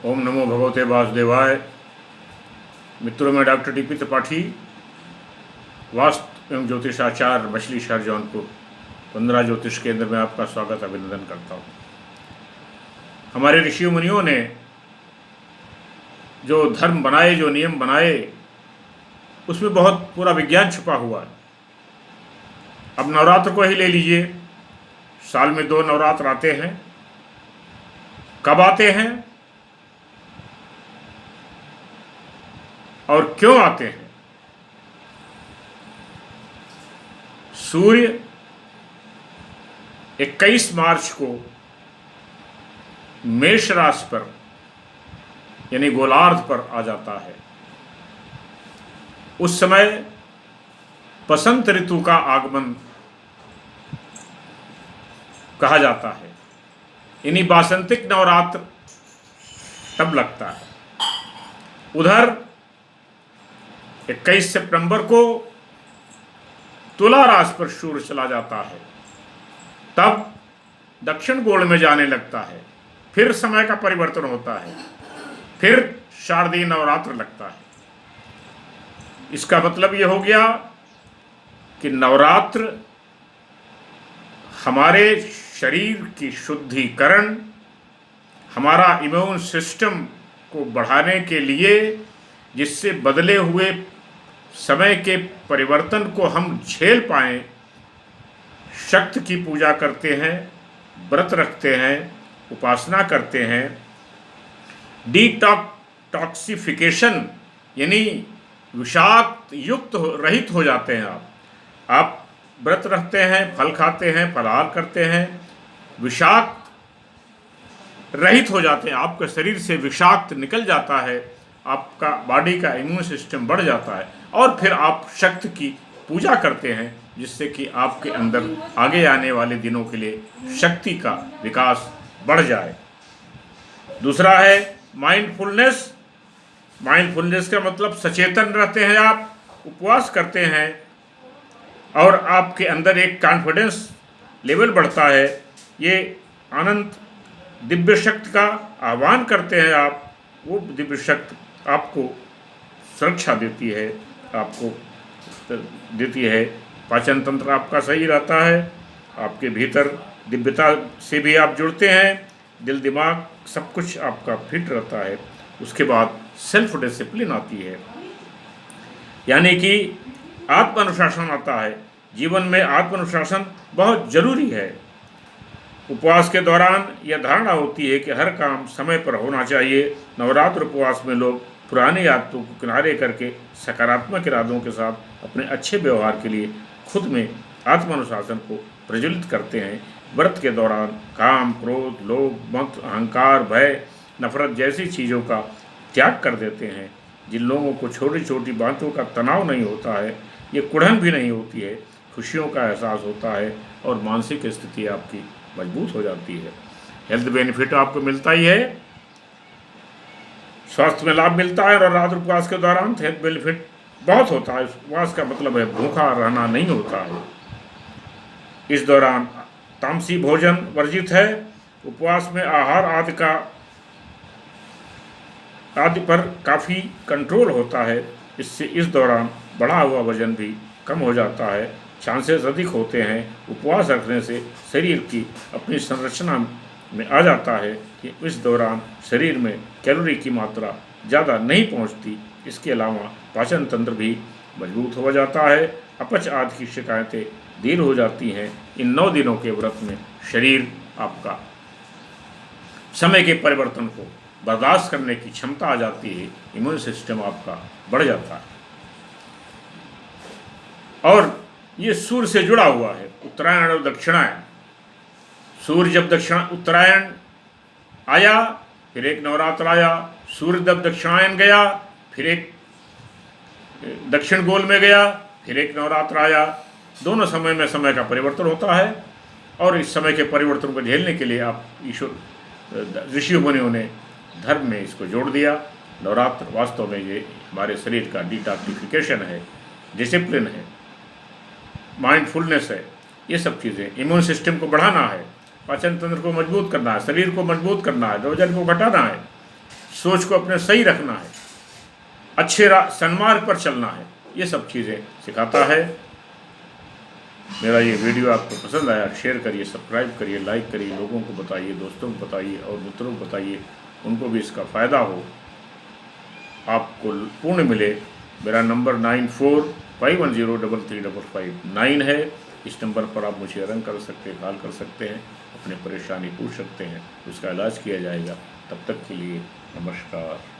ओम नमो भगवते वासुदेवाय। मित्रों, में डॉक्टर टीपी त्रिपाठी, वास्तु एवं ज्योतिषाचार्य, मछली शहर जौनपुर, 15 ज्योतिष केंद्र में आपका स्वागत अभिनंदन करता हूँ। हमारे ऋषि मुनियों ने जो धर्म बनाए, जो नियम बनाए, उसमें बहुत पूरा विज्ञान छुपा हुआ है। अब नवरात्र को ही ले लीजिए। साल में 2 नवरात्र आते हैं। कब आते हैं और क्यों आते हैं? सूर्य 21 मार्च को मेष राशि पर यानी गोलार्ध पर आ जाता है। उस समय बसंत ऋतु का आगमन कहा जाता है, यानी वासंतिक नवरात्र तब लगता है। उधर 21 सितंबर को तुला राशि पर सूर्य चला जाता है, तब दक्षिण गोल में जाने लगता है। फिर समय का परिवर्तन होता है, फिर शारदीय नवरात्र लगता है। इसका मतलब यह हो गया कि नवरात्र हमारे शरीर की शुद्धिकरण, हमारा इम्यून सिस्टम को बढ़ाने के लिए, जिससे बदले हुए समय के परिवर्तन को हम झेल पाएं, शक्ति की पूजा करते हैं, व्रत रखते हैं, उपासना करते हैं। डिटॉक्सिफिकेशन यानी विषाक्त युक्त रहित हो जाते हैं। आप व्रत रखते हैं, फल खाते हैं, फलाहार करते हैं, विषाक्त रहित हो जाते हैं। आपके शरीर से विषाक्त निकल जाता है, आपका बॉडी का इम्यून सिस्टम बढ़ जाता है, और फिर आप शक्ति की पूजा करते हैं, जिससे कि आपके अंदर आगे आने वाले दिनों के लिए शक्ति का विकास बढ़ जाए। दूसरा है माइंडफुलनेस। माइंडफुलनेस का मतलब सचेतन रहते हैं, आप उपवास करते हैं और आपके अंदर एक कॉन्फिडेंस लेवल बढ़ता है। ये अनंत दिव्य शक्ति का आह्वान करते हैं आप। वो दिव्य शक्ति आपको सुरक्षा देती है, आपको देती है। पाचन तंत्र आपका सही रहता है, आपके भीतर दिव्यता से भी आप जुड़ते हैं, दिल दिमाग सब कुछ आपका फिट रहता है। उसके बाद सेल्फ डिसिप्लिन आती है, यानी कि आत्मानुशासन आता है। जीवन में आत्मानुशासन बहुत जरूरी है। उपवास के दौरान यह धारणा होती है कि हर काम समय पर होना चाहिए। नवरात्र उपवास में लोग पुरानी आदतों को किनारे करके सकारात्मक इरादों के साथ अपने अच्छे व्यवहार के लिए खुद में आत्मानुशासन को प्रज्वलित करते हैं। व्रत के दौरान काम, क्रोध, लोभ, मत, अहंकार, भय, नफरत जैसी चीज़ों का त्याग कर देते हैं। जिन लोगों को छोटी छोटी बातों का तनाव नहीं होता है, ये कुढ़न भी नहीं होती है, खुशियों का एहसास होता है और मानसिक स्थिति आपकी मजबूत हो जाती है। हेल्थ बेनिफिट आपको मिलता ही है, स्वास्थ्य में लाभ मिलता है। और रात्र उपवास के दौरान हेल्थ बेनिफिट बहुत होता है। उपवास का मतलब है भूखा रहना नहीं होता है। इस दौरान तामसी भोजन वर्जित है। उपवास में आहार आदि पर काफ़ी कंट्रोल होता है। इससे इस दौरान बढ़ा हुआ वजन भी कम हो जाता है, चांसेस अधिक होते हैं। उपवास रखने से शरीर की अपनी संरचना में आ जाता है कि इस दौरान शरीर में कैलोरी की मात्रा ज़्यादा नहीं पहुंचती। इसके अलावा पाचन तंत्र भी मजबूत हो जाता है, अपच आदि की शिकायतें दूर हो जाती हैं। इन 9 दिनों के व्रत में शरीर आपका समय के परिवर्तन को बर्दाश्त करने की क्षमता आ जाती है, इम्यून सिस्टम आपका बढ़ जाता है। और ये सूर्य से जुड़ा हुआ है, उत्तरायण और दक्षिणायन। सूर्य जब उत्तरायण आया, फिर एक नवरात्र आया। सूर्य जब दक्षिणायन गया, फिर एक दक्षिण गोल में गया, फिर एक नवरात्र आया। दोनों समय में समय का परिवर्तन होता है, और इस समय के परिवर्तन को झेलने के लिए आप ईश्वर ऋषि मुनियों ने धर्म में इसको जोड़ दिया। नवरात्र वास्तव में ये हमारे शरीर का डिटॉक्सिफिकेशन है, डिसिप्लिन है, माइंडफुलनेस है। ये सब चीज़ें, इम्यून सिस्टम को बढ़ाना है, पाचन तंत्र को मजबूत करना है, शरीर को मजबूत करना है, वजन को घटाना है, सोच को अपने सही रखना है, अच्छे सन्मार्ग पर चलना है, ये सब चीज़ें सिखाता है। मेरा ये वीडियो आपको पसंद आया, शेयर करिए, सब्सक्राइब करिए, लाइक करिए, लोगों को बताइए, दोस्तों को बताइए और मित्रों को बताइए, उनको भी इसका फ़ायदा हो, आपको पुण्य मिले। मेरा नंबर 9451033559 है। इस नंबर पर आप मुझे रंग कर सकते हैं, कॉल कर सकते हैं, अपनी परेशानी पूछ सकते हैं, उसका इलाज किया जाएगा। तब तक के लिए नमस्कार।